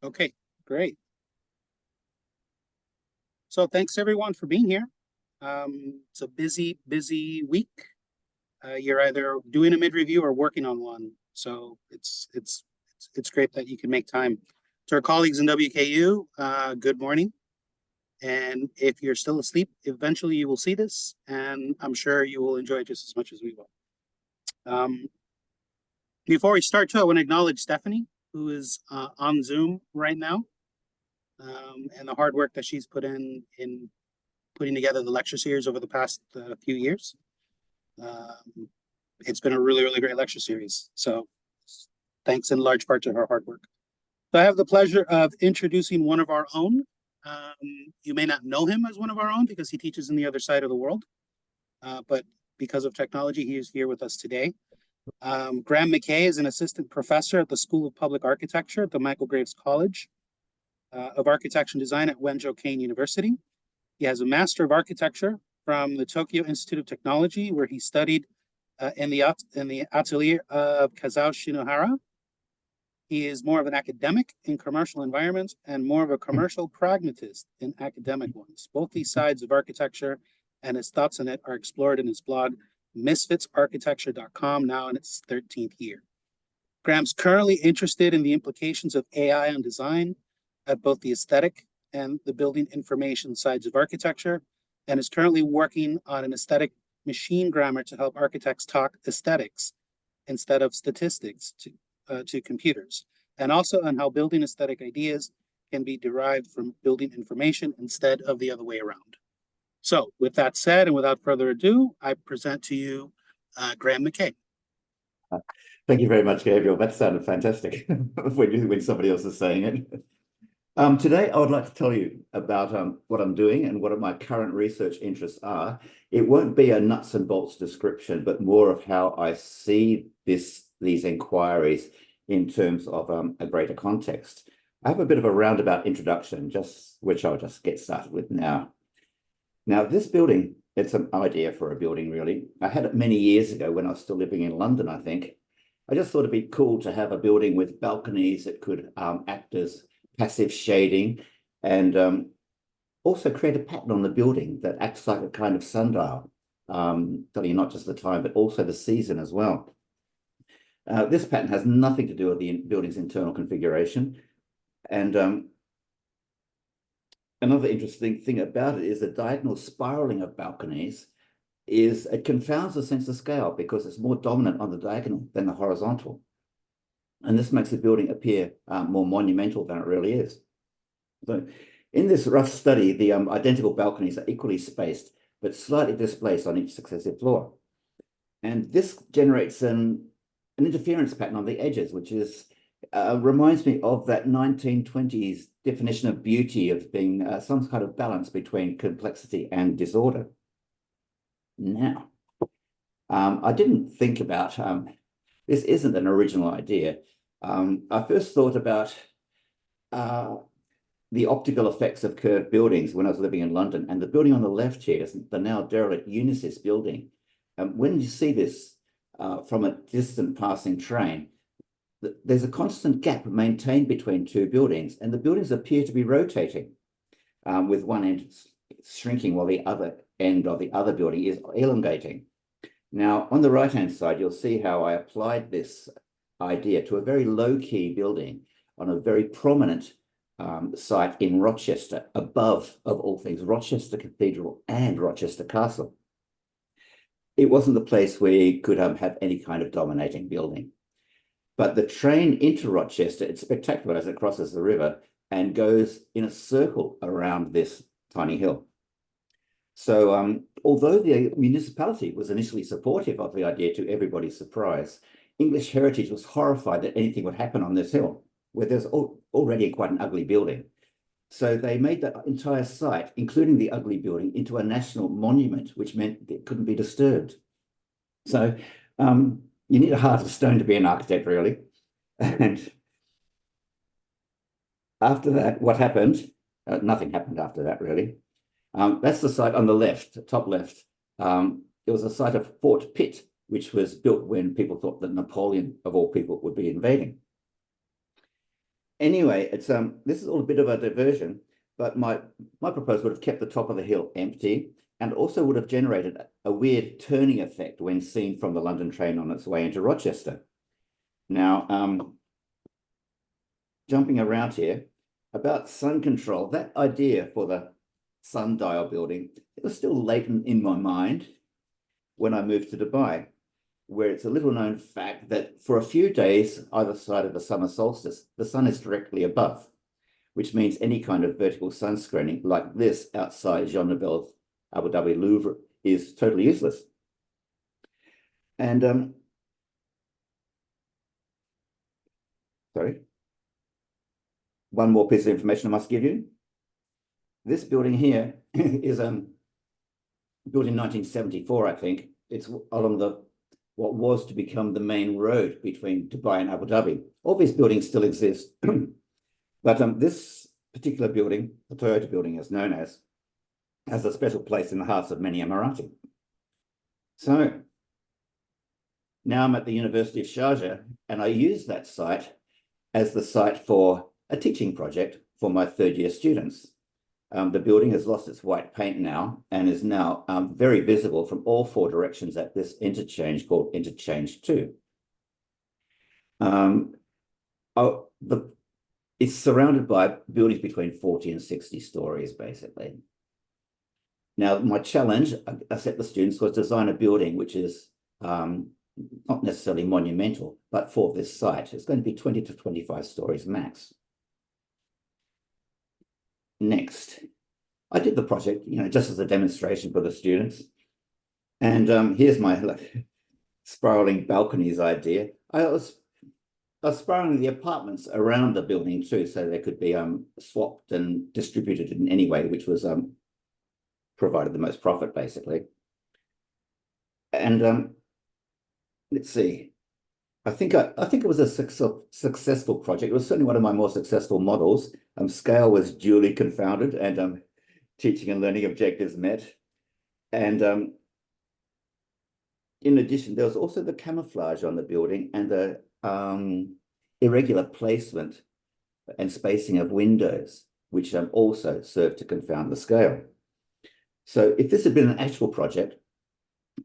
Okay, great. So thanks everyone for being here. It's a busy week. You're either doing a mid-review or working on one. So it's great that you can make time. To our colleagues in WKU, good morning. And if you're still asleep, eventually you will see this, and I'm sure you will enjoy it just as much as we will. Before we start, too, I want to acknowledge Stephanie, who is on Zoom right now, and the hard work that she's put in putting together the lecture series over the past few years. It's been a really great lecture series. So thanks in large part to her hard work. So I have the pleasure of introducing one of our own. You may not know him as one of our own because he teaches in the other side of the world. But because of technology, he is here with us today. Graham McKay is an assistant professor at the School of Public Architecture at the Michael Graves College of Architecture and Design at Wenzhou Kane University. He has a Master of Architecture from the Tokyo Institute of Technology, where he studied in the atelier of Kazuo Shinohara. He is more of an academic in commercial environments and more of a commercial pragmatist in academic ones. Both these sides of architecture and his thoughts on it are explored in his blog, misfitsarchitecture.com, now in its 13th year. Graham's currently interested in the implications of AI on design at both the aesthetic and the building information sides of architecture, and is currently working on an aesthetic machine grammar to help architects talk aesthetics instead of statistics to computers, and also on how building aesthetic ideas can be derived from building information instead of the other way around. So with that said, and without further ado, I present to you Graham McKay. Thank you very much, Gabriel. That sounded fantastic when somebody else is saying it. Today, I would like to tell you about what I'm doing and what my current research interests are. It won't be a nuts and bolts description, but more of how I see these inquiries in terms of a greater context. I have a bit of a roundabout introduction, which I'll just get started with now. Now, this building, it's an idea for a building, really. I had it many years ago when I was still living in London, I think. I just thought it'd be cool to have a building with balconies that could act as passive shading, and also create a pattern on the building that acts like a kind of sundial, telling you not just the time, but also the season as well. This pattern has nothing to do with the building's internal configuration. And another interesting thing about it is the diagonal spiraling of balconies it confounds the sense of scale because it's more dominant on the diagonal than the horizontal. And this makes the building appear more monumental than it really is. So in this rough study, the identical balconies are equally spaced, but slightly displaced on each successive floor. And this generates an interference pattern on the edges, which reminds me of that 1920s definition of beauty of being some kind of balance between complexity and disorder. Now, I didn't think about, this isn't an original idea. I first thought about the optical effects of curved buildings when I was living in London, and the building on the left here is the now derelict Unisys building. When you see this from a distant passing train, there's a constant gap maintained between two buildings, and the buildings appear to be rotating, with one end shrinking while the other end of the other building is elongating. Now, on the right-hand side, you'll see how I applied this idea to a very low-key building on a very prominent site in Rochester, above, of all things, Rochester Cathedral and Rochester Castle. It wasn't the place where you could have any kind of dominating building. But the train into Rochester, it's spectacular as it crosses the river and goes in a circle around this tiny hill. So although the municipality was initially supportive of the idea, to everybody's surprise, English Heritage was horrified that anything would happen on this hill, where there's already quite an ugly building. So they made that entire site, including the ugly building, into a national monument, which meant it couldn't be disturbed. So you need a heart of stone to be an architect, really. And after that, what happened? Nothing happened after that, really. That's the site on the left, top left. It was a site of Fort Pitt, which was built when people thought that Napoleon, of all people, would be invading. Anyway, it's this is all a bit of a diversion, but my proposal would have kept the top of the hill empty and also would have generated a weird turning effect when seen from the London train on its way into Rochester. Now, jumping around here, about sun control, that idea for the sundial building, it was still latent in my mind when I moved to Dubai, where it's a little known fact that for a few days, either side of the summer solstice, the sun is directly above, which means any kind of vertical sun screening like this outside Jean Nouvel's Abu Dhabi Louvre is totally useless. And sorry, one more piece of information I must give you. This building here is built in 1974, I think. It's along what was to become the main road between Dubai and Abu Dhabi. All these buildings still exist, but this particular building, the Toyota building as known as, has a special place in the hearts of many Emirati. So now I'm at the University of Sharjah, and I use that site as the site for a teaching project for my third-year students. The building has lost its white paint now and is now very visible from all four directions at this interchange called Interchange 2. It's surrounded by buildings between 40 and 60 stories, basically. Now, my challenge, I set the students, was design a building which is not necessarily monumental, but for this site. It's going to be 20 to 25 stories max. Next, I did the project, just as a demonstration for the students. And here's my spiraling balconies idea. I was spiraling the apartments around the building too, so they could be swapped and distributed in any way, which was provided the most profit, basically. And let's see. I think it was a successful project. It was certainly one of my more successful models. Scale was duly confounded, and teaching and learning objectives met. And in addition, there was also the camouflage on the building and the irregular placement and spacing of windows, which also served to confound the scale. So if this had been an actual project,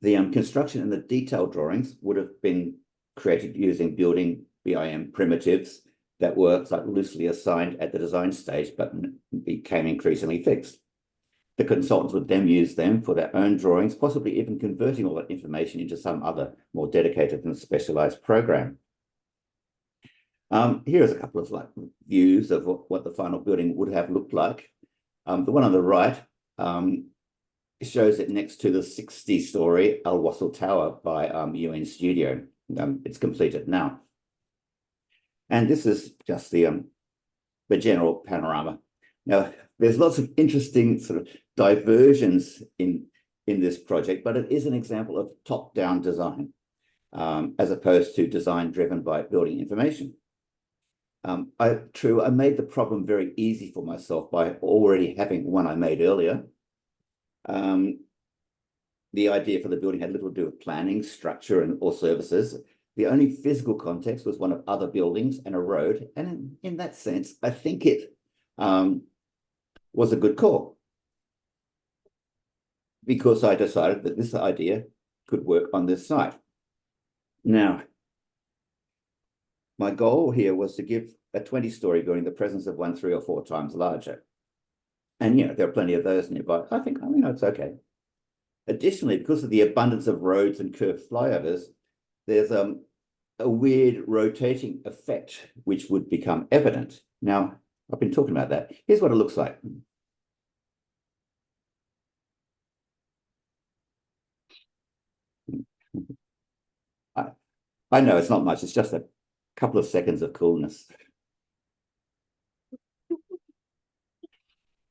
the construction and the detailed drawings would have been created using building BIM primitives that were loosely assigned at the design stage, but became increasingly fixed. The consultants would then use them for their own drawings, possibly even converting all that information into some other more dedicated and specialized program. Here's a couple of views of what the final building would have looked like. The one on the right shows it next to the 60-story Al Wasl Tower by UN Studio. It's completed now. And this is just the general panorama. Now, there's lots of interesting sort of diversions in this project, but it is an example of top-down design, as opposed to design driven by building information. I made the problem very easy for myself by already having one I made earlier. The idea for the building had little to do with planning, structure, or services. The only physical context was one of other buildings and a road. And in that sense, I think it was a good call, because I decided that this idea could work on this site. Now, my goal here was to give a 20-story building the presence of one 3 or 4 times larger. And, there are plenty of those nearby. I think it's okay. Additionally, because of the abundance of roads and curved flyovers, there's a weird rotating effect which would become evident. Now, I've been talking about that. Here's what it looks like. I know it's not much. It's just a couple of seconds of coolness.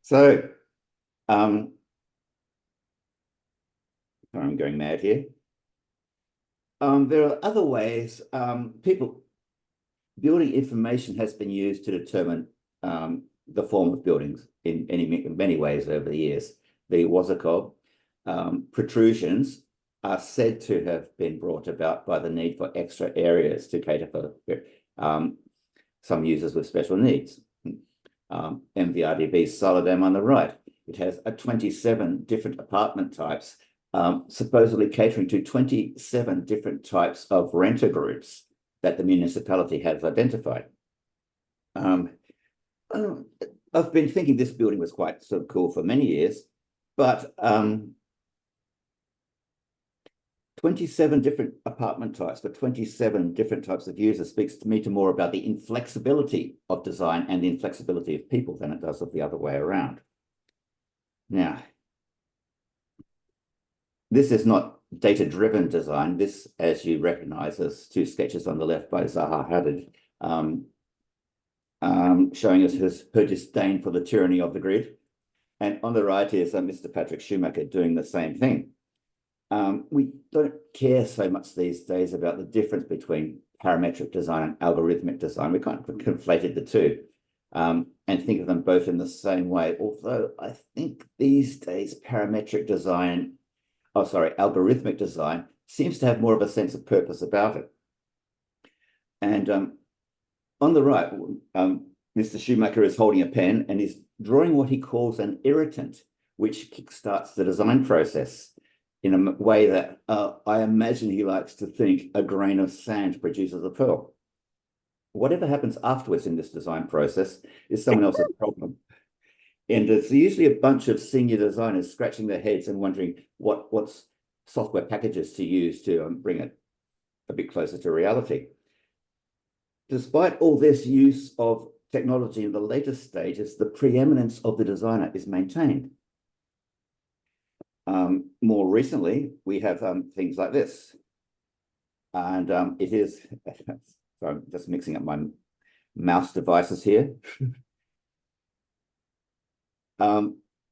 So, I'm going mad here. There are other ways. Building information has been used to determine the form of buildings in many ways over the years. The Wazakov protrusions are said to have been brought about by the need for extra areas to cater for some users with special needs. MVRDB Solidam on the right. It has 27 different apartment types, supposedly catering to 27 different types of renter groups that the municipality has identified. I've been thinking this building was quite sort of cool for many years, but 27 different apartment types for 27 different types of users speaks to me more about the inflexibility of design and the inflexibility of people than it does of the other way around. Now, this is not data-driven design. This, as you recognize, is two sketches on the left by Zaha Hadid, showing us her disdain for the tyranny of the grid. And on the right is Mr. Patrick Schumacher doing the same thing. We don't care so much these days about the difference between parametric design and algorithmic design. We kind of conflated the two and think of them both in the same way. Although I think these days algorithmic design seems to have more of a sense of purpose about it. And on the right, Mr. Schumacher is holding a pen and is drawing what he calls an irritant, which kickstarts the design process in a way that I imagine he likes to think a grain of sand produces a pearl. Whatever happens afterwards in this design process is someone else's problem. And it's usually a bunch of senior designers scratching their heads and wondering what software packages to use to bring it a bit closer to reality. Despite all this use of technology in the later stages, the preeminence of the designer is maintained. More recently, we have things like this. And it is, so I'm just mixing up my mouse devices here.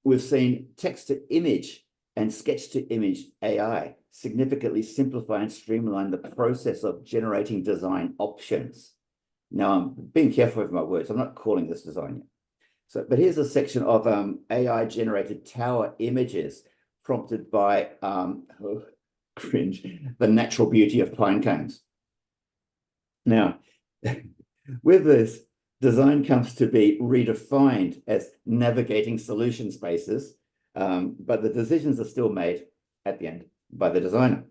We've seen text-to-image and sketch-to-image AI significantly simplify and streamline the process of generating design options. Now, I'm being careful with my words. I'm not calling this design yet. So, but here's a section of AI-generated tower images prompted by, the natural beauty of pine cones. Now, with this, design comes to be redefined as navigating solution spaces, but the decisions are still made at the end by the designer.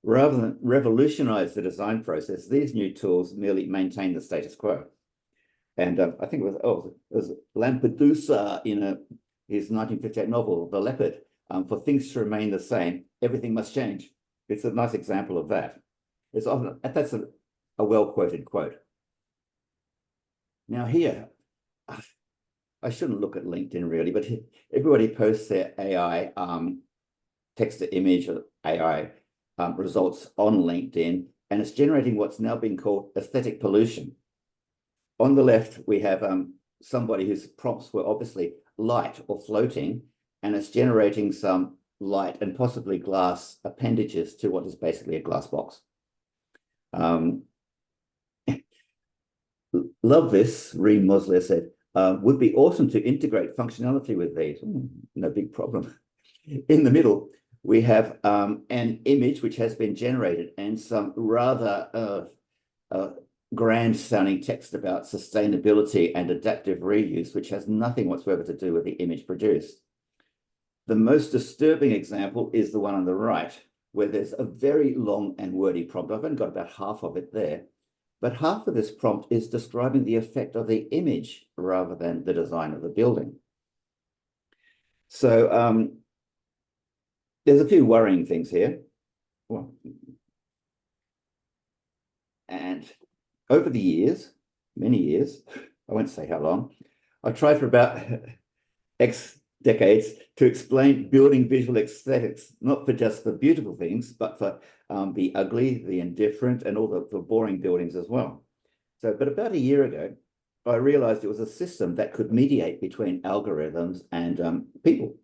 Rather than revolutionize the design process, these new tools merely maintain the status quo. And I think it was Lampedusa in his 1958 novel, The Leopard. For things to remain the same, everything must change. It's a nice example of that. It's often, that's a well-quoted quote. Now here, I shouldn't look at LinkedIn really, but everybody posts their AI text-to-image or AI results on LinkedIn, and it's generating what's now being called aesthetic pollution. On the left, we have somebody whose prompts were obviously light or floating, and it's generating some light and possibly glass appendages to what is basically a glass box. Love this, Reem Mosler said, would be awesome to integrate functionality with these. No big problem. In the middle, we have an image which has been generated and some rather grand sounding text about sustainability and adaptive reuse, which has nothing whatsoever to do with the image produced. The most disturbing example is the one on the right, where there's a very long and wordy prompt. I've only got about half of it there, but half of this prompt is describing the effect of the image rather than the design of the building. So there's a few worrying things here. Well, and over the years, many years, I won't say how long, I tried for about X decades to explain building visual aesthetics, not for just the beautiful things, but for the ugly, the indifferent, and all the boring buildings as well. So, but about a year ago, I realized it was a system that could mediate between algorithms and people.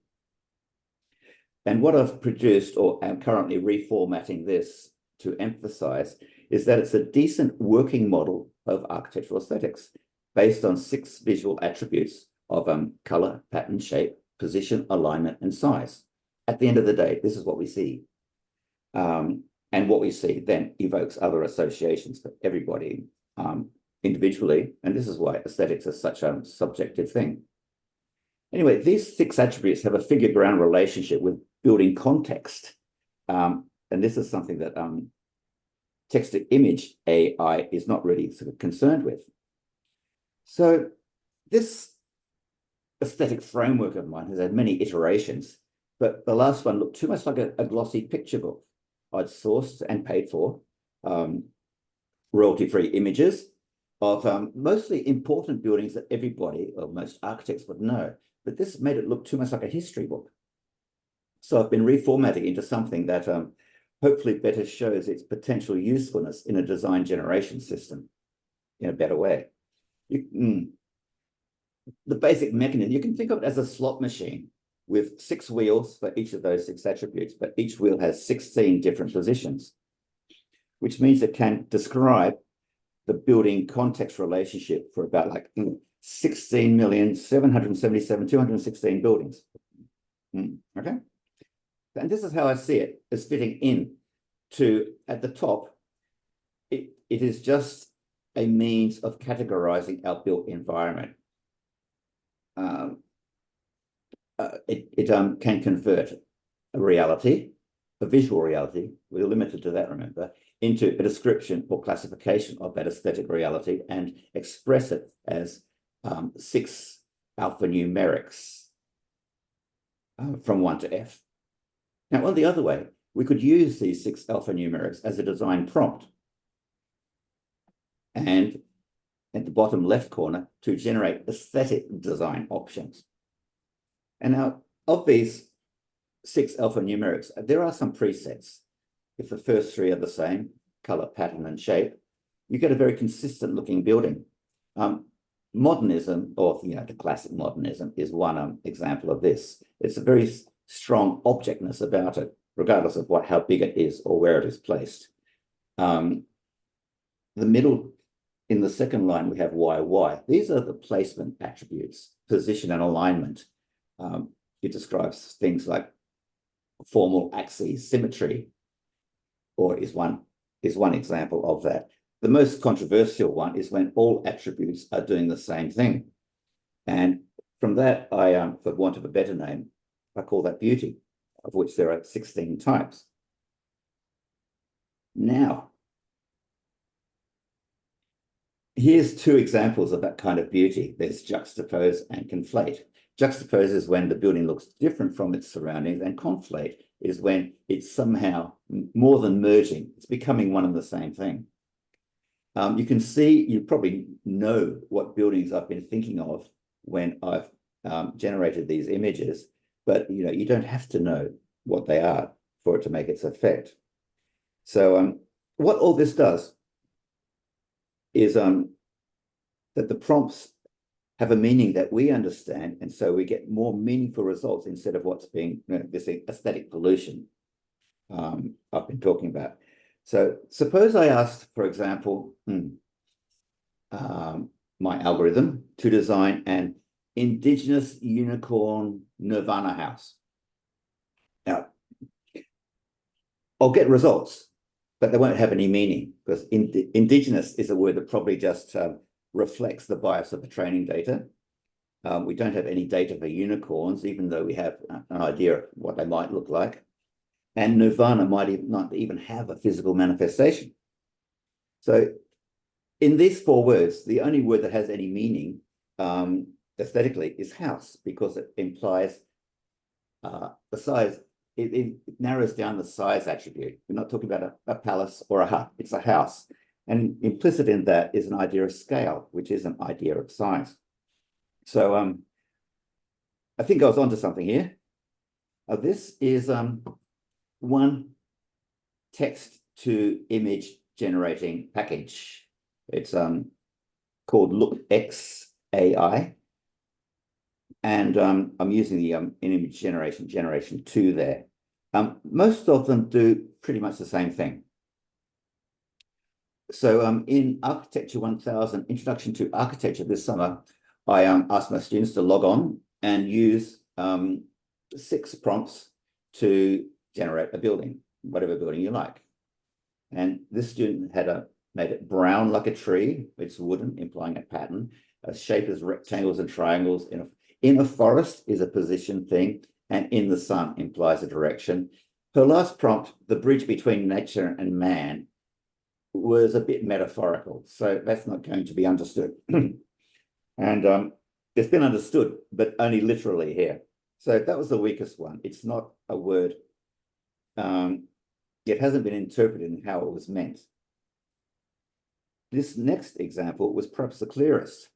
And what I've produced, or am currently reformatting this to emphasize, is that it's a decent working model of architectural aesthetics based on 6 visual attributes of color, pattern, shape, position, alignment, and size. At the end of the day, this is what we see. And what we see then evokes other associations for everybody individually, and this is why aesthetics is such a subjective thing. Anyway, these 6 attributes have a figure-ground relationship with building context. And this is something that text-to-image AI is not really sort of concerned with. So this aesthetic framework of mine has had many iterations, but the last one looked too much like a glossy picture book. I'd sourced and paid for royalty-free images of mostly important buildings that everybody, or most architects, would know. But this made it look too much like a history book. So I've been reformatting into something that hopefully better shows its potential usefulness in a design generation system in a better way. The basic mechanism, you can think of it as a slot machine with 6 wheels for each of those 6 attributes, but each wheel has 16 different positions, which means it can describe the building context relationship for about like 16,777,216 buildings. Okay. And this is how I see it as fitting in to, at the top, it is just a means of categorizing our built environment. It can convert a reality, a visual reality, we're limited to that, remember, into a description or classification of that aesthetic reality and express it as 6 alphanumerics from 1 to F. Now, on the other way, we could use these 6 alphanumerics as a design prompt. And at the bottom left corner to generate aesthetic design options. And now, of these 6 alphanumerics, there are some presets. If the first 3 are the same, color, pattern, and shape, you get a very consistent looking building. Modernism, or the classic modernism, is one example of this. It's a very strong objectness about it, regardless of how big it is or where it is placed. The middle, in the second line, we have YY. These are the placement attributes, position and alignment. It describes things like formal axis symmetry, or is one example of that. The most controversial one is when all attributes are doing the same thing. And from that, for want of a better name, I call that beauty, of which there are 16 types. Now, here's 2 examples of that kind of beauty. There's juxtapose and conflate. Juxtapose is when the building looks different from its surroundings, and conflate is when it's somehow more than merging. It's becoming one and the same thing. You can see, you probably know what buildings I've been thinking of when I've generated these images, but you don't have to know what they are for it to make its effect. So what all this does is that the prompts have a meaning that we understand, and so we get more meaningful results instead of what's being this aesthetic pollution I've been talking about. So suppose I asked, for example, my algorithm to design an indigenous unicorn nirvana house. Now, I'll get results, but they won't have any meaning, because indigenous is a word that probably just reflects the bias of the training data. We don't have any data for unicorns, even though we have an idea of what they might look like. And nirvana might not even have a physical manifestation. So in these 4 words, the only word that has any meaning aesthetically is house, because it implies the size. It narrows down the size attribute. We're not talking about a palace or a hut, it's a house. And implicit in that is an idea of scale, which is an idea of size. So I think I was onto something here. This is one text to image generating package. It's called LookX AI. And I'm using the image generation 2 there. Most of them do pretty much the same thing. So in Architecture 1000, Introduction to Architecture this summer, I asked my students to log on and use 6 prompts to generate a building, whatever building you like. And this student had made it brown like a tree. It's wooden, implying a pattern. A shape is rectangles and triangles. In a forest is a position thing, and in the sun implies a direction. Her last prompt, the bridge between nature and man, was a bit metaphorical, so that's not going to be understood. And it's been understood, but only literally here. So that was the weakest one. It's not a word. It hasn't been interpreted in how it was meant. This next example was perhaps the clearest.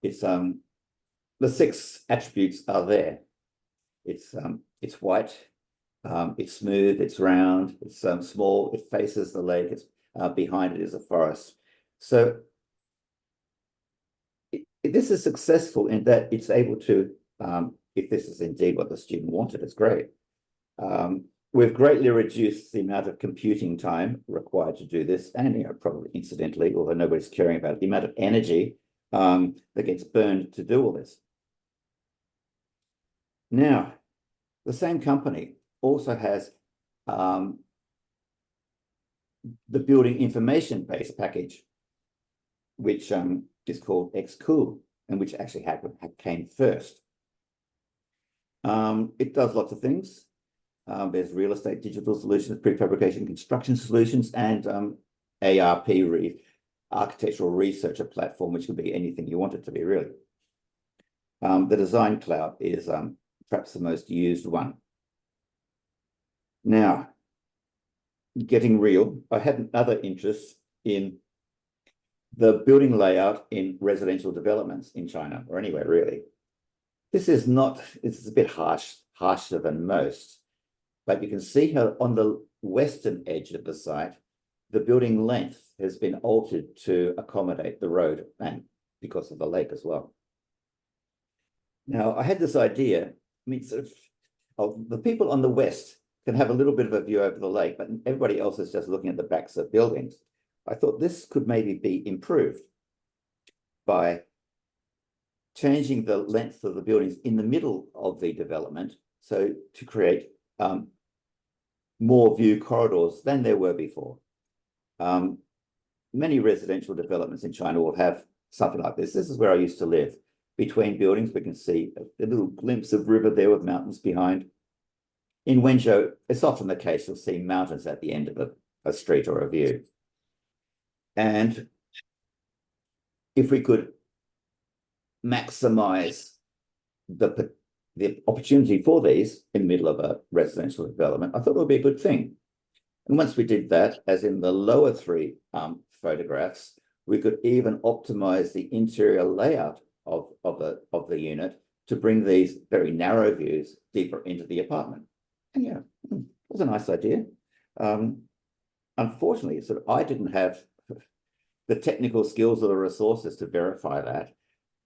It's the 6 attributes are there. It's white, it's smooth, it's round, it's small, it faces the lake, it's behind it is a forest. So this is successful in that it's able to, if this is indeed what the student wanted, it's great. We've greatly reduced the amount of computing time required to do this, and probably incidentally, although nobody's caring about it, the amount of energy that gets burned to do all this. Now, the same company also has the building information-based package, which is called XCool, and which actually came first. It does lots of things. There's real estate digital solutions, prefabrication construction solutions, and ARP, architectural researcher platform, which could be anything you want it to be, really. The design cloud is perhaps the most used one. Now, getting real, I had another interest in the building layout in residential developments in China, or anywhere really. This is not, it's a bit harsher than most, but you can see how on the western edge of the site, the building length has been altered to accommodate the road and because of the lake as well. Now, I had this idea, I mean, sort of the people on the west can have a little bit of a view over the lake, but everybody else is just looking at the backs of buildings. I thought this could maybe be improved by changing the length of the buildings in the middle of the development, so to create more view corridors than there were before. Many residential developments in China will have something like this. This is where I used to live. Between buildings, we can see a little glimpse of river there with mountains behind. In Wenzhou, it's often the case you'll see mountains at the end of a street or a view. And if we could maximize the opportunity for these in the middle of a residential development, I thought it would be a good thing. And once we did that, as in the lower 3 photographs, we could even optimize the interior layout of the unit to bring these very narrow views deeper into the apartment. And yeah, it was a nice idea. Unfortunately, I didn't have the technical skills or the resources to verify that.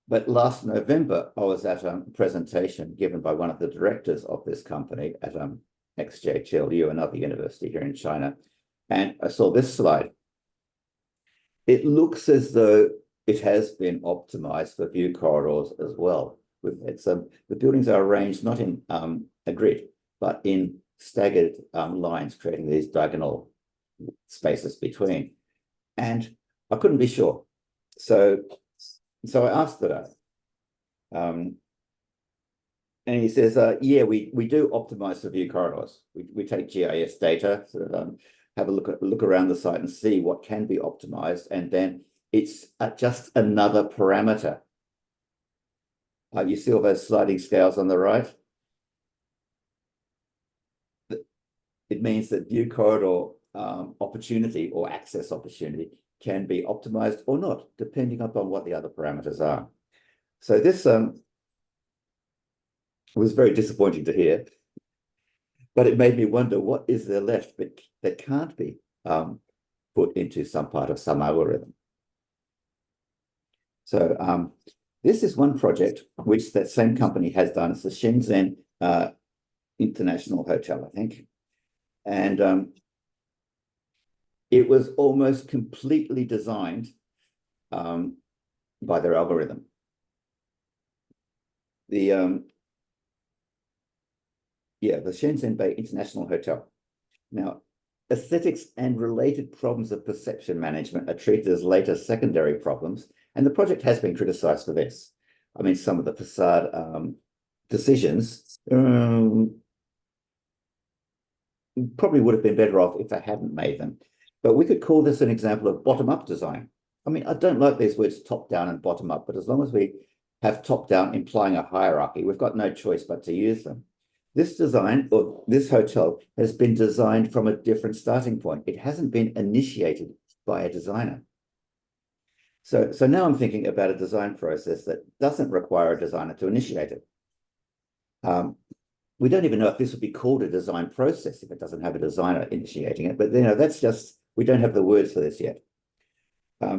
But last November, I was at a presentation given by one of the directors of this company at XJTLU, another university here in China, and I saw this slide. It looks as though it has been optimized for view corridors as well. The buildings are arranged not in a grid, but in staggered lines, creating these diagonal spaces between. And I couldn't be sure. So I asked the guy. And he says, yeah, we do optimize the view corridors. We take GIS data, have a look around the site and see what can be optimized. And then it's just another parameter. You see all those sliding scales on the right? It means that view corridor opportunity or access opportunity can be optimized or not, depending upon what the other parameters are. So this was very disappointing to hear, but it made me wonder what is there left that can't be put into some part of some algorithm. So this is one project which that same company has done. It's the Shenzhen International Hotel, I think. And it was almost completely designed by their algorithm. The Shenzhen Bay International Hotel. Now, Aesthetics and related problems of perception management are treated as later secondary problems, and the project has been criticized for this. I mean, some of the facade decisions probably would have been better off if they hadn't made them. But we could call this an example of bottom-up design. I mean, I don't like these words top-down and bottom-up, but as long as we have top-down implying a hierarchy, we've got no choice but to use them. This design, or this hotel, has been designed from a different starting point. It hasn't been initiated by a designer. So now I'm thinking about a design process that doesn't require a designer to initiate it. We don't even know if this would be called a design process if it doesn't have a designer initiating it, but that's just, we don't have the words for this yet.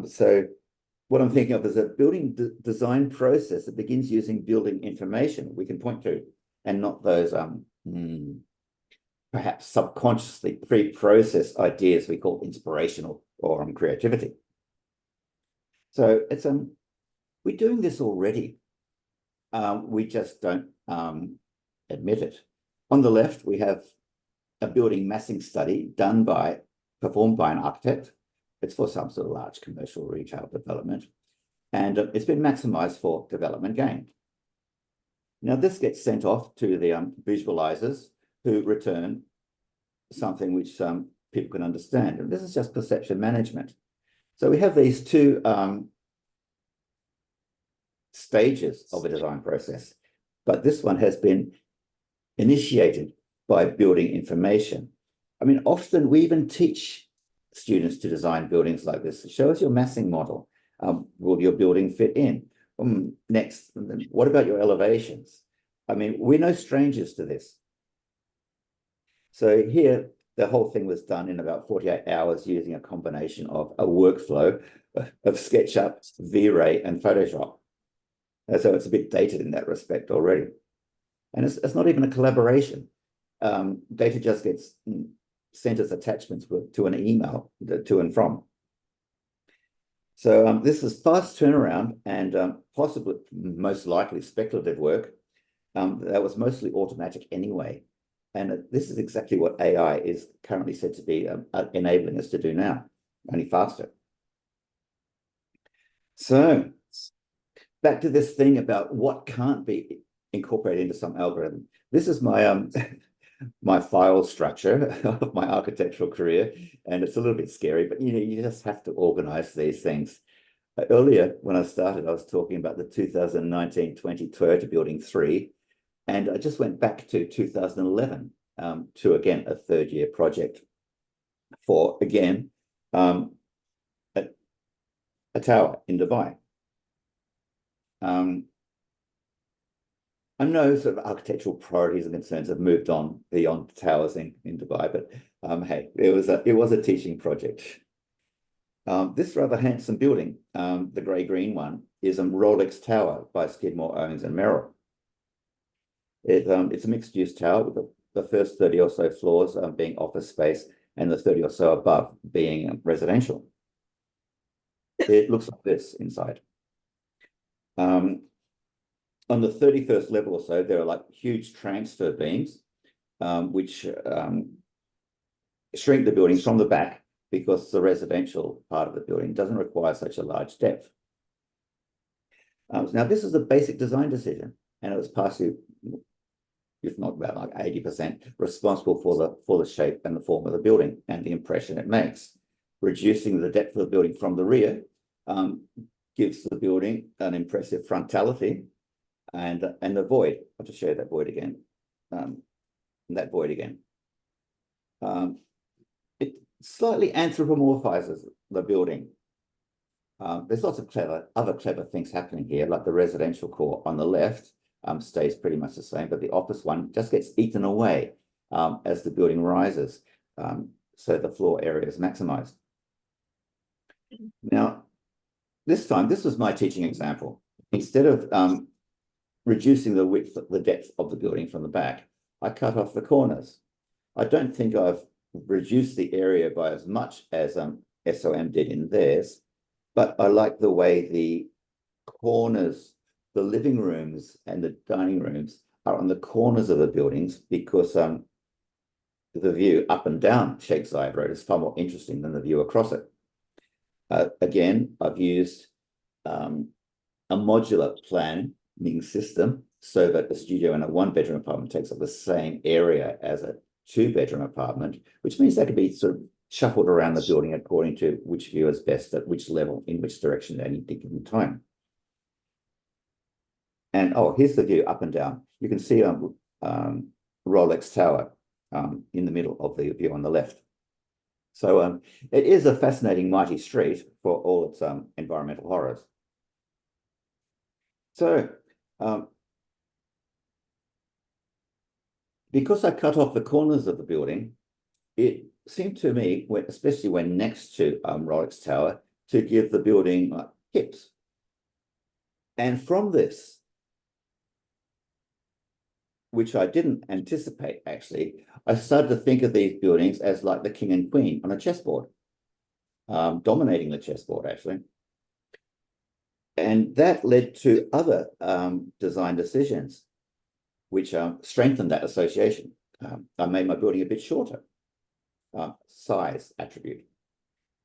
So what I'm thinking of is a building design process that begins using building information we can point to, and not those perhaps subconsciously pre-processed ideas we call inspirational or creativity. So it's we're doing this already. We just don't admit it. On the left, we have a building massing study performed by an architect. It's for some sort of large commercial retail development, and it's been maximized for development gain. Now, this gets sent off to the visualizers, who return something which people can understand. And this is just perception management. So we have these two stages of a design process, but this one has been initiated by building information. I mean, often we even teach students to design buildings like this. Show us your massing model. Will your building fit in? Next, what about your elevations? I mean, we're no strangers to this. So here, the whole thing was done in about 48 hours using a combination of a workflow of SketchUp, V-Ray, and Photoshop. And so it's a bit dated in that respect already. And it's not even a collaboration. Data just gets sent as attachments to an email to and from. So this is fast turnaround and possibly, most likely, speculative work that was mostly automatic anyway. And this is exactly what AI is currently said to be enabling us to do now, only faster. So back to this thing about what can't be incorporated into some algorithm. This is my my file structure of my architectural career, and it's a little bit scary, but you just have to organize these things. Earlier, when I started, I was talking about the 2019-20 Toyota Building 3, and I just went back to 2011 to, again, a third-year project for, again, a tower in Dubai. I know sort of architectural priorities and concerns have moved on beyond towers in Dubai, but hey, it was a teaching project. This rather handsome building, the grey-green one, is Rolex Tower by Skidmore, Owens and Merrill. It's a mixed-use tower with the first 30 or so floors being office space and the 30 or so above being residential. It looks like this inside. On the 31st level or so, there are like huge transfer beams, which shrink the building from the back because the residential part of the building doesn't require such a large depth. Now, this is a basic design decision, and it was partially, if not about like 80%, responsible for the shape and the form of the building and the impression it makes. Reducing the depth of the building from the rear gives the building an impressive frontality. And the void, I'll just show you that void again. That void again. It slightly anthropomorphizes the building. There's lots of other clever things happening here, like the residential core on the left stays pretty much the same, but the office one just gets eaten away as the building rises. So the floor area is maximized. Now, this was my teaching example. Instead of reducing the width, the depth of the building from the back, I cut off the corners. I don't think I've reduced the area by as much as SOM did in theirs, but I like the way the corners, the living rooms and the dining rooms are on the corners of the buildings because the view up and down Sheikh Zayed Road is far more interesting than the view across it. Again, I've used a modular planning system so that the studio in a one-bedroom apartment takes up the same area as a two-bedroom apartment, which means they can be sort of shuffled around the building according to which view is best at which level, in which direction at any given time. And oh, here's the view up and down. You can see Rolex Tower in the middle of the view on the left. So it is a fascinating, mighty street for all its environmental horrors. So because I cut off the corners of the building, it seemed to me, especially when next to Rolex Tower, to give the building hips. And from this, which I didn't anticipate actually, I started to think of these buildings as like the king and queen on a chessboard, dominating the chessboard actually. And that led to other design decisions, which strengthened that association. I made my building a bit shorter, size attribute.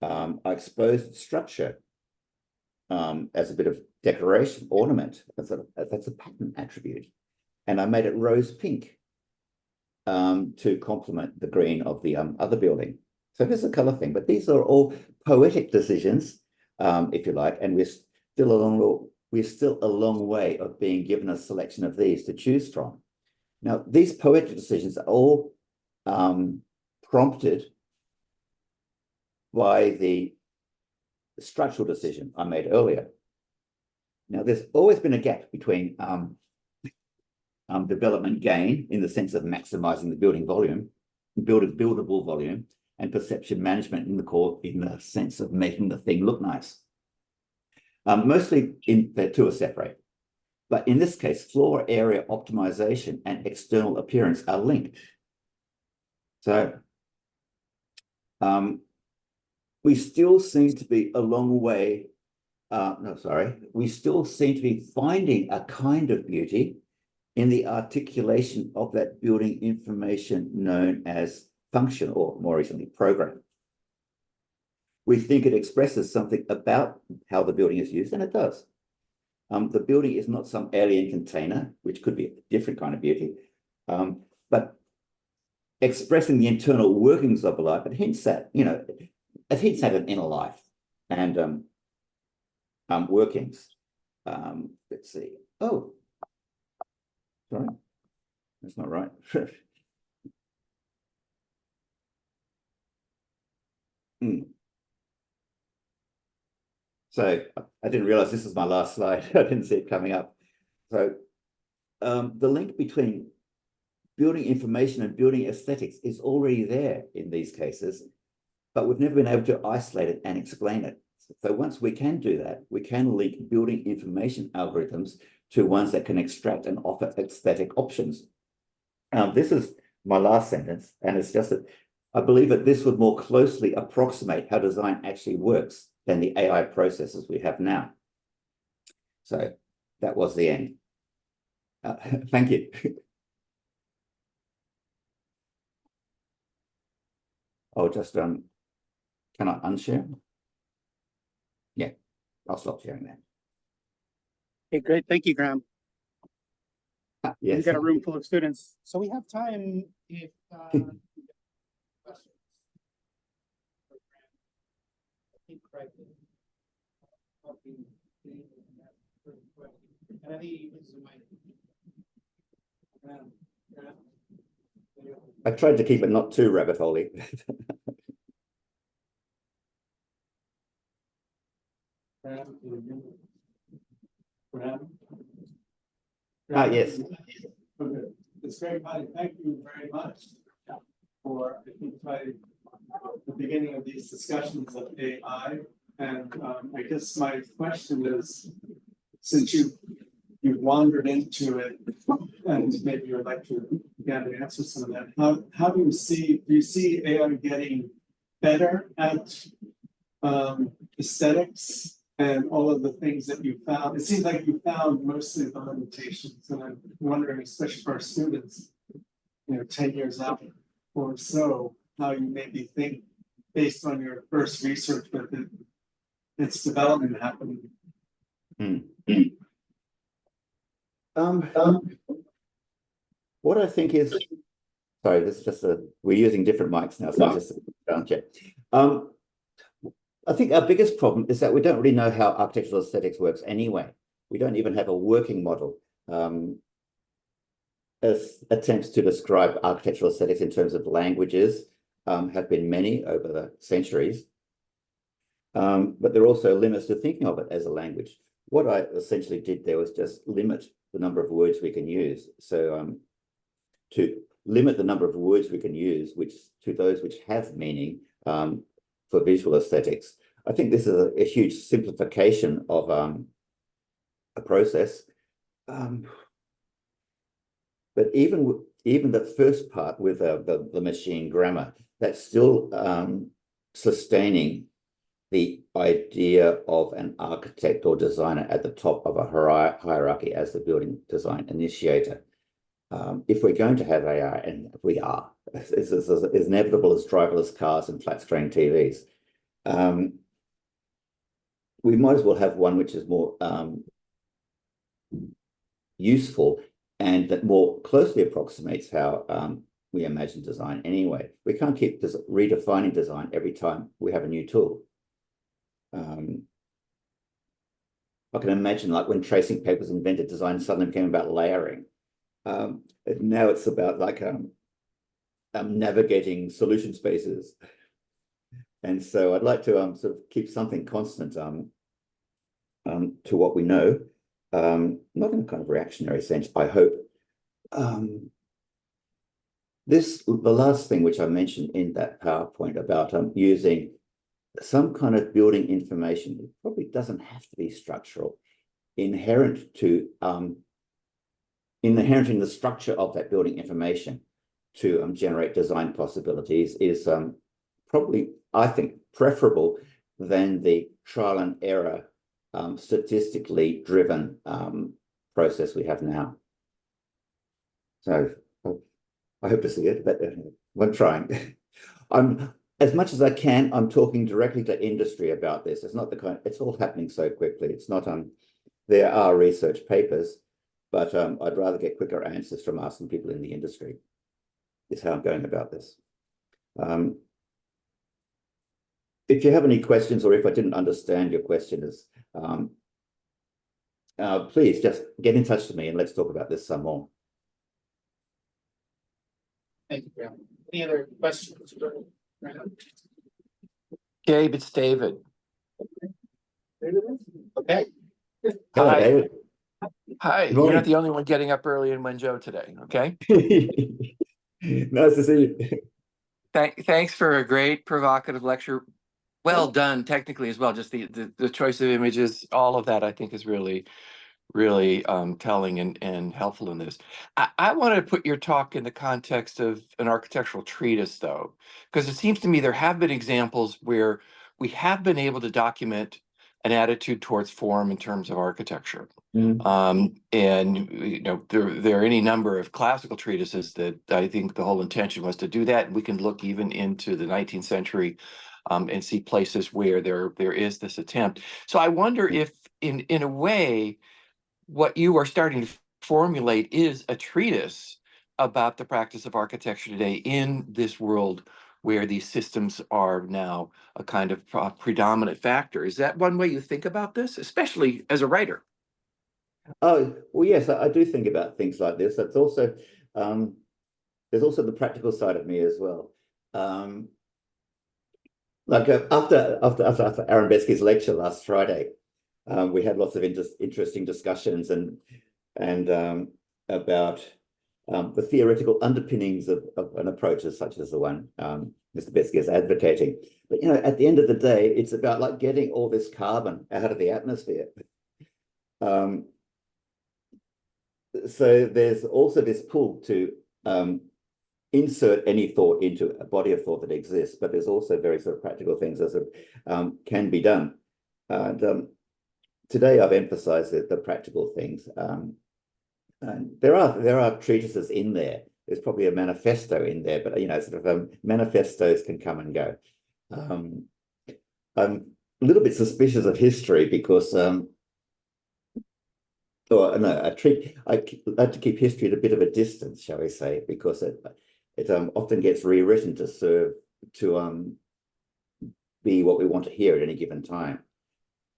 I exposed structure as a bit of decoration, ornament. That's a pattern attribute. And I made it rose pink to complement the green of the other building. So there's a color thing, but these are all poetic decisions, if you like, and we're still a long way of being given a selection of these to choose from. Now, these poetic decisions are all prompted by the structural decision I made earlier. Now, there's always been a gap between development gain in the sense of maximizing the building volume, buildable volume, and perception management in the sense of making the thing look nice. Mostly the two are separate. But in this case, floor area optimization and external appearance are linked. So we still seem to be a long way, we still seem to be finding a kind of beauty in the articulation of that building information known as function, or more recently, program. We think it expresses something about how the building is used, and it does. The building is not some alien container, which could be a different kind of beauty, but expressing the internal workings of a life, it hints at, it hints at an inner life and workings. Let's see. Oh, sorry, that's not right. So I didn't realize this was my last slide. I didn't see it coming up. So the link between building information and building aesthetics is already there in these cases, but we've never been able to isolate it and explain it. So once we can do that, we can link building information algorithms to ones that can extract and offer aesthetic options. This is my last sentence, and it's just that I believe that this would more closely approximate how design actually works than the AI processes we have now. So that was the end. Thank you. Oh, just can I unshare? Yeah, I'll stop sharing that. Okay, great. Thank you, Graham. Yes. We've got a room full of students, so we have time if questions. I think correctly. And I think you can zoom in. I tried to keep it not too rabbit hole-y. Yes. Okay. It's very kind. Thank you very much for, I think, the beginning of these discussions of AI. And I guess my question is, since you've wandered into it, and maybe you would like to again answer some of that, how do you see AI getting better at aesthetics and all of the things that you found? It seems like you found mostly the limitations, and I'm wondering, especially for our students, 10 years out, or so, how you maybe think based on your first research with it, its development happening. Um, what I think is, sorry, this is just we're using different mics now, so just sound check. I think our biggest problem is that we don't really know how architectural aesthetics works anyway. We don't even have a working model. As attempts to describe architectural aesthetics in terms of languages have been many over the centuries, but there are also limits to thinking of it as a language. What I essentially did there was just limit the number of words we can use. So to limit the number of words we can use, to those which have meaning for visual aesthetics. I think this is a huge simplification of a process. But even the first part with the machine grammar, that's still sustaining the idea of an architect or designer at the top of a hierarchy as the building design initiator. If we're going to have AI, and we are, it's as inevitable as driverless cars and flat screen TVs, we might as well have one which is more useful and that more closely approximates how we imagine design anyway. We can't keep redefining design every time we have a new tool. I can imagine like when tracing papers invented design, suddenly became about layering. Now it's about like navigating solution spaces. And so I'd like to sort of keep something constant to what we know, not in a kind of reactionary sense, I hope. The last thing which I mentioned in that PowerPoint about using some kind of building information, it probably doesn't have to be structural, inherent in the structure of that building information to generate design possibilities is probably, I think, preferable than the trial and error statistically driven process we have now. So I hope to see it, but I'm trying. As much as I can, I'm talking directly to industry about this. It's not the kind, it's all happening so quickly. It's not, there are research papers, but I'd rather get quicker answers from asking people in the industry, is how I'm going about this. If you have any questions, or if I didn't understand your question, please just get in touch with me and let's talk about this some more. Thank you, Graham. Any other questions? Gabe, it's David. Okay. Hello, Hi. David. Hi. Good You're morning. not the only one getting up early in Wenzhou today, okay? Nice to see you. Thanks for a great provocative lecture. Well done technically as well. Just the choice of images, all of that I think is really telling and helpful in this. I wanted to put your talk in the context of an architectural treatise, though, because it seems to me there have been examples where we have been able to document an attitude towards form in terms of architecture. And you know, there are any number of classical treatises that I think the whole intention was to do that. And we can look even into the 19th century and see places where there is this attempt. So I wonder if in a way, what you are starting to formulate is a treatise about the practice of architecture today in this world where these systems are now a kind of predominant factor. Is that one way you think about this, especially as a writer? Oh, well, yes, I do think about things like this. That's also, there's also the practical side of me as well. After Aaron Besky's lecture last Friday, we had lots of interesting discussions and about the theoretical underpinnings of an approach such as the one Mr. Besky is advocating. But, you know, at the end of the day, it's about like getting all this carbon out of the atmosphere. So there's also this pull to insert any thought into a body of thought that exists, but there's also very sort of practical things that can be done. And today I've emphasized the practical things. And there are treatises in there there's probably a manifesto in there, but sort of manifestos can come and go. I'm a little bit suspicious of history because or no, I like to keep history at a bit of a distance, shall we say, because it often gets rewritten to serve to be what we want to hear at any given time.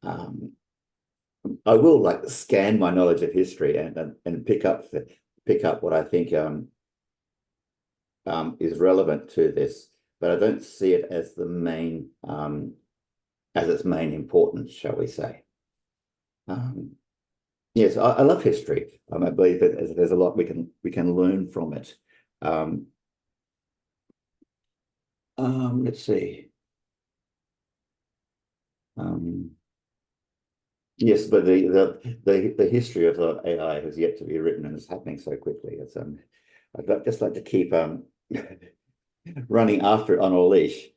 I will like scan my knowledge of history and pick up what I think is relevant to this, but I don't see it as the main as its main importance, shall we say. Yes, I love history. I believe that there's a lot we can learn from it. Let's see. Yes, but the history of the AI has yet to be written, and it's happening so quickly. It's I'd just like to keep running after it on a leash.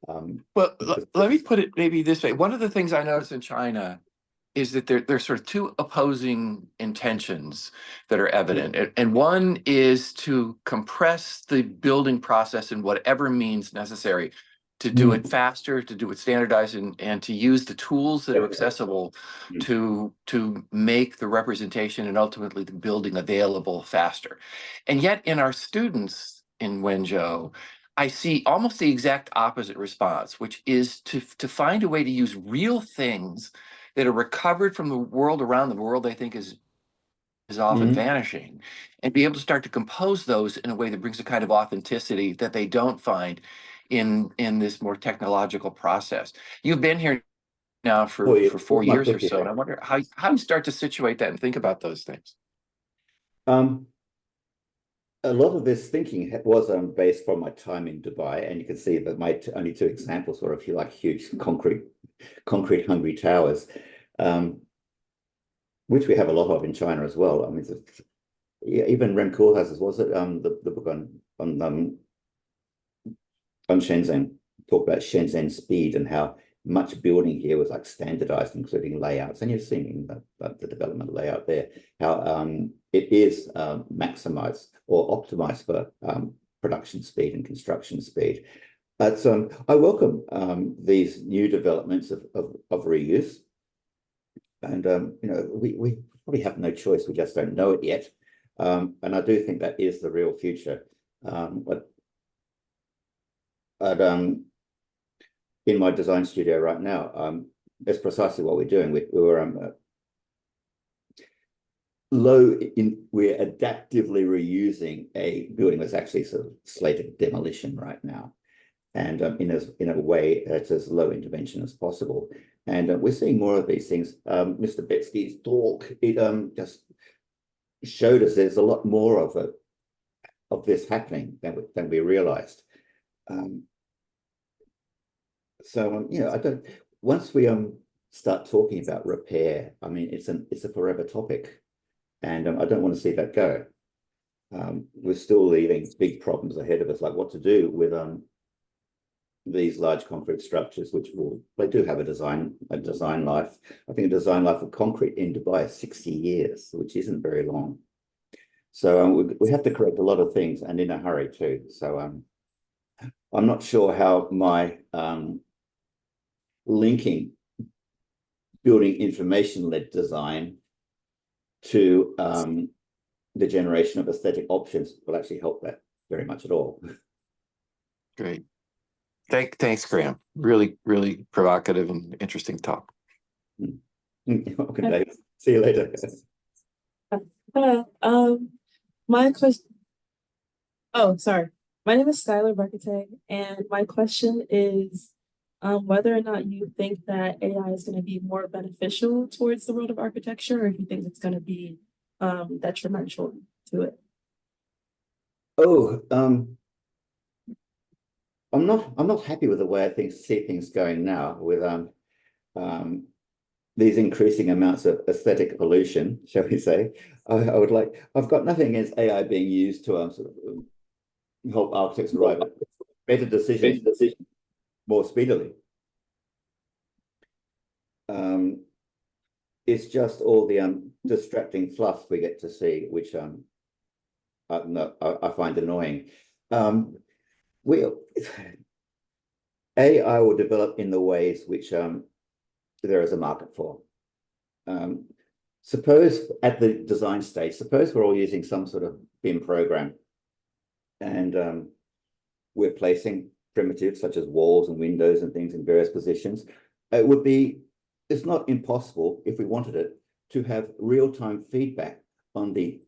Well, let me put it maybe this way. One of the things I noticed in China is that there's sort of two opposing intentions that are evident. And one is to compress the building process in whatever means necessary to do it faster, to do it standardized, and to use the tools that are accessible to make the representation and ultimately the building available faster. And yet in our students in Wenzhou, I see almost the exact opposite response, which is to find a way to use real things that are recovered from the world around them, the world they think is often vanishing, and be able to start to compose those in a way that brings a kind of authenticity that they don't find in this more technological process. You've been here now for 4 years or so, and I wonder how you start to situate that and think about those things. A lot of this thinking was based from my time in Dubai, and you can see that my only two examples were, if you like, huge concrete hungry towers, which we have a lot of in China as well. I mean, yeah, even Rem Koolhaas's, was it the book on Shenzhen, talked about Shenzhen speed and how much building here was like standardized, including layouts. And you're seeing the development layout there, how it is maximized or optimized for production speed and construction speed. But I welcome these new developments of reuse. And we probably have no choice. We just don't know it yet. And I do think that is the real future. But in my design studio right now, that's precisely what we're doing. We're we're adaptively reusing a building that's actually sort of slated for demolition right now, and in a way that's as low intervention as possible. And we're seeing more of these things. Mr. Betsky's talk, it just showed us there's a lot more of this happening than we realized. So I don't. Once we start talking about repair, I mean, it's a forever topic, and I don't want to see that go. We're still leaving big problems ahead of us, like what to do with these large concrete structures, which they do have a design life. I think a design life of concrete in Dubai is 60 years, which isn't very long. So we have to correct a lot of things, and in a hurry too. So I'm not sure how my linking building information-led design to the generation of aesthetic options will actually help that very much at all. Great. Thanks, Graham. Really, really provocative and interesting talk. Okay, Dave. See you later. Hello. My question. Oh, sorry. My name is Skylar Berkatay, and my question is whether or not you think that AI is going to be more beneficial towards the world of architecture, or if you think it's going to be detrimental to it. Oh, I'm not happy with the way I see things going now with these increasing amounts of aesthetic pollution, shall we say. I've got nothing against AI being used to sort of help architects arrive at better decisions more speedily. It's just all the distracting fluff we get to see, which no, I find annoying. We AI will develop in the ways which there is a market for. Suppose at the design stage, suppose we're all using some sort of BIM program, and we're placing primitives such as walls and windows and things in various positions. It's not impossible, if we wanted it, to have real-time feedback on the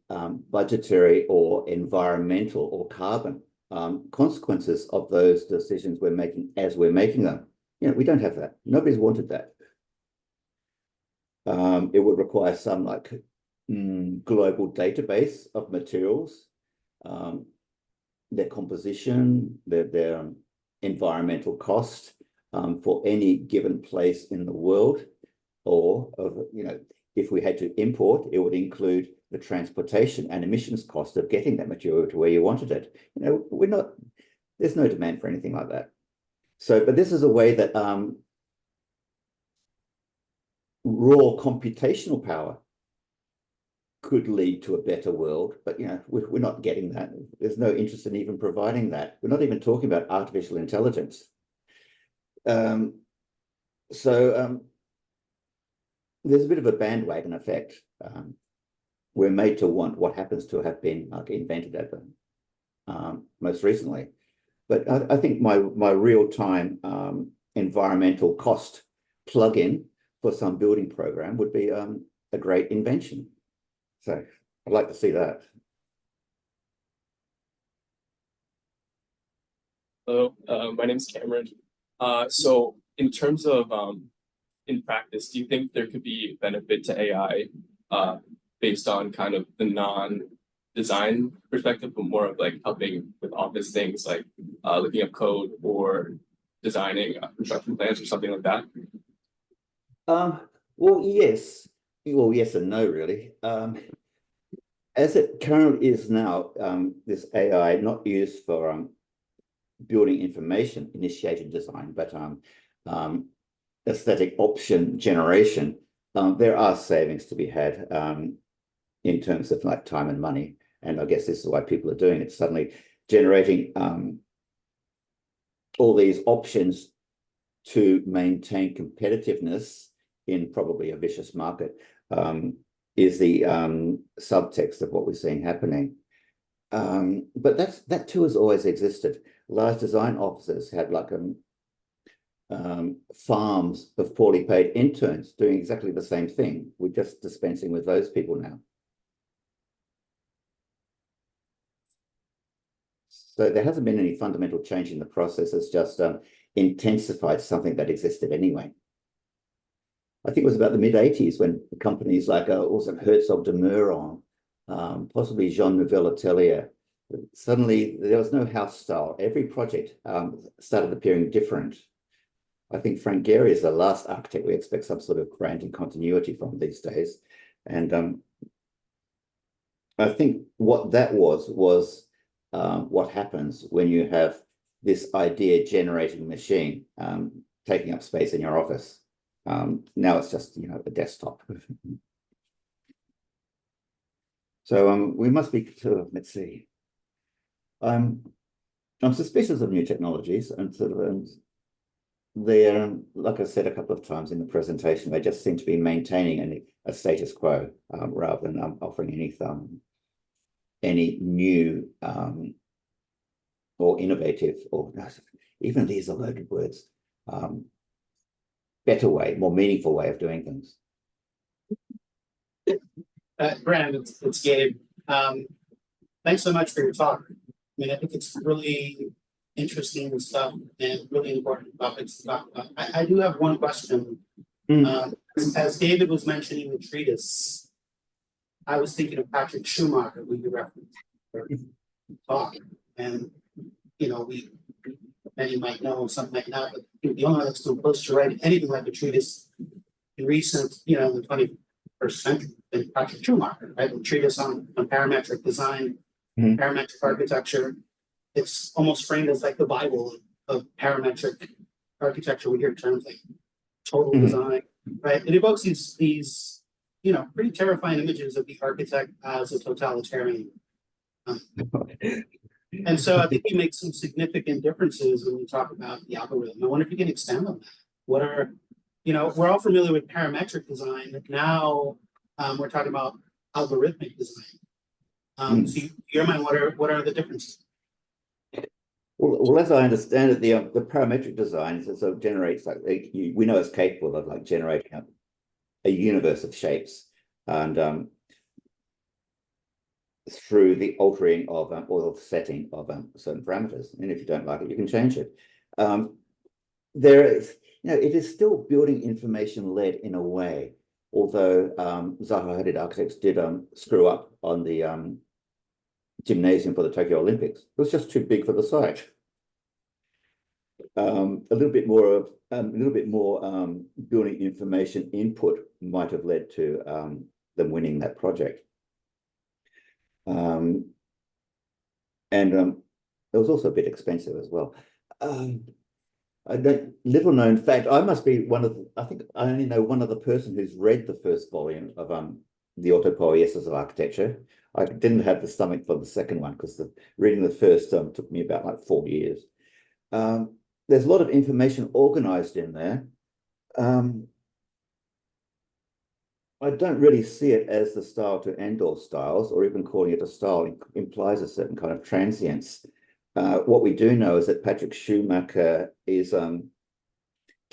budgetary or environmental or carbon consequences of those decisions we're making as we're making them. We don't have that. Nobody's wanted that. It would require some global database of materials, their composition, their environmental cost for any given place in the world, or if we had to import, it would include the transportation and emissions cost of getting that material to where you wanted it. There's no demand for anything like that. So, but this is a way that raw computational power could lead to a better world, but we're not getting that. There's no interest in even providing that. We're not even talking about artificial intelligence. There's a bit of a bandwagon effect. We're made to want what happens to have been invented at the most recently. But I think my real-time environmental cost plug-in for some building program would be a great invention. So I'd like to see that. Hello, my name is Cameron. So in terms of in practice, do you think there could be benefit to AI based on kind of the non-design perspective, but more of like helping with office things like looking up code or designing construction plans or something like that? Well, yes. Well, yes and no, really. As it currently is now, this AI not used for building information initiated design, but aesthetic option generation, there are savings to be had in terms of like time and money. And I guess this is why people are doing it, suddenly generating all these options to maintain competitiveness in probably a vicious market is the subtext of what we're seeing happening. But that too has always existed. Large design offices had like farms of poorly paid interns doing exactly the same thing. We're just dispensing with those people now. So there hasn't been any fundamental change in the process. It's just intensified something that existed anyway. I think it was about the mid-80s when companies like also Herzog de Meuron, possibly Jean Nouvel Atelier, suddenly there was no house style. Every project started appearing different. I think Frank Gehry is the last architect we expect some sort of branding continuity from these days. And I think what that was what happens when you have this idea generating machine taking up space in your office. Now it's just, a desktop. So we must be, let's see. I'm suspicious of new technologies and they're, like I said a couple of times in the presentation, they just seem to be maintaining a status quo rather than offering any new or innovative, or even these are loaded words, better way, more meaningful way of doing things. Graham, it's Gabe. Thanks so much for your talk. I think it's really interesting stuff and really important topics to talk about. I do have one question. As David was mentioning the treatise, I was thinking of Patrick Schumacher, who you referenced for talk. And, many might know, some might not, but the only one that's come close to writing anything like a treatise in recent, in the 21st century, been Patrick Schumacher, right? A treatise on parametric design, parametric architecture. It's almost framed as like the Bible of parametric architecture. We hear terms like total design, right? It evokes these pretty terrifying images of the architect as a totalitarian, And so I think you make some significant differences when you talk about the algorithm. I wonder if you can expand on that. What are, we're all familiar with parametric design. Now we're talking about algorithmic design. So your mind, what are the differences? Well, as I understand it, the parametric design so generates we know it's capable of like generating a universe of shapes, and through the altering of or the setting of certain parameters. And if you don't like it, you can change it. There is, it is still building information led in a way, although Zaha Hadid Architects did screw up on the gymnasium for the Tokyo Olympics. It was just too big for the site. A little bit more building information input might have led to them winning that project. And it was also a bit expensive as well. Little known fact, I must be I think I only know one other person who's read the first volume of the Autopoiesis of Architecture. I didn't have the stomach for the second one because reading the first took me about like 4 years. There's a lot of information organized in there. I don't really see it as the style to end all styles, or even calling it a style implies a certain kind of transience. What we do know is that Patrick Schumacher is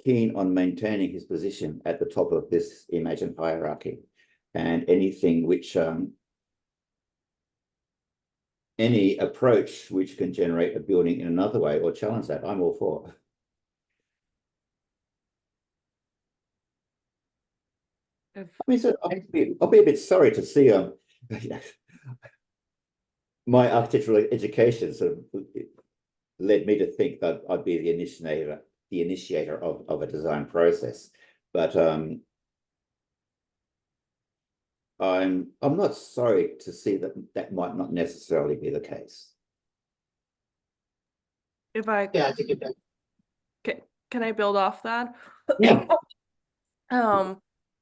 keen on maintaining his position at the top of this imagined hierarchy, and anything which any approach which can generate a building in another way or challenge that, I'm all for. I mean, so I'll be a bit sorry to see my architectural education sort of led me to think that I'd be the initiator of a design process, but I'm not sorry to see that might not necessarily be the case. If I Yeah, I think it does. can I build off that? Yeah.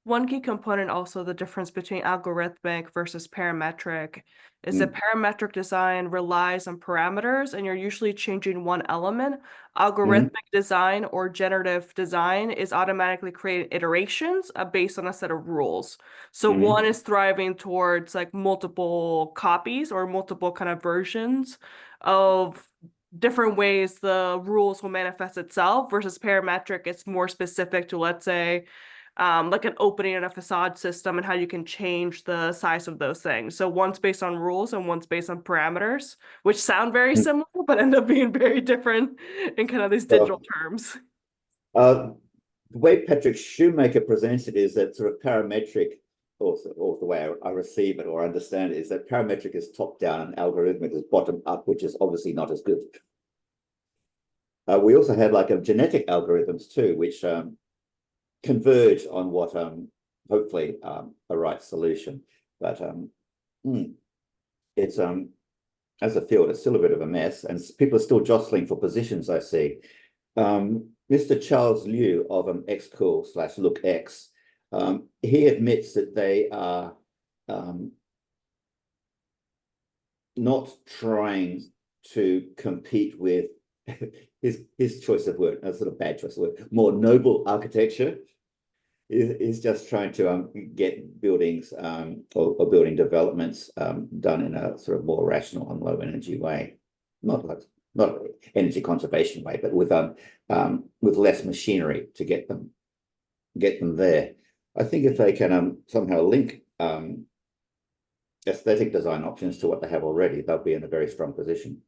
One key component also the difference between algorithmic versus parametric is that parametric design relies on parameters and you're usually changing one element. Algorithmic design or generative design is automatically creating iterations based on a set of rules. So one is thriving towards like multiple copies or multiple kind of versions of different ways the rules will manifest itself, versus parametric, it's more specific to, let's say, like an opening in a facade system and how you can change the size of those things. So one's based on rules and one's based on parameters, which sound very similar, but end up being very different in kind of these digital terms. The way Patrick Shoemaker presents it is that sort of parametric, or the way I receive it or understand it, is that parametric is top down and algorithmic is bottom up, which is obviously not as good. We also have like genetic algorithms too, which converge on what hopefully a right solution. But it's as a field, it's still a bit of a mess, and people are still jostling for positions. I see. Mr. Charles Liu of XCool/LookX, he admits that they are not trying to compete with his choice of word, a sort of bad choice of word, more noble architecture. Is just trying to get buildings or building developments done in a sort of more rational and low energy way, not energy conservation way, but with less machinery to get them there. I think if they can somehow link aesthetic design options to what they have already, they'll be in a very strong position.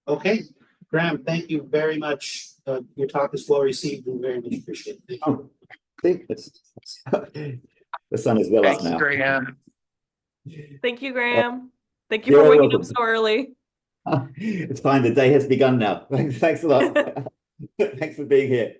Okay, Graham, thank you very much. Your talk is well received and very much appreciated. Thank you. I think the sun is well up now. Graham. Thank you, Graham. Thank you for waking up so early. It's fine. The day has begun now. Thanks a lot. Thanks for being here.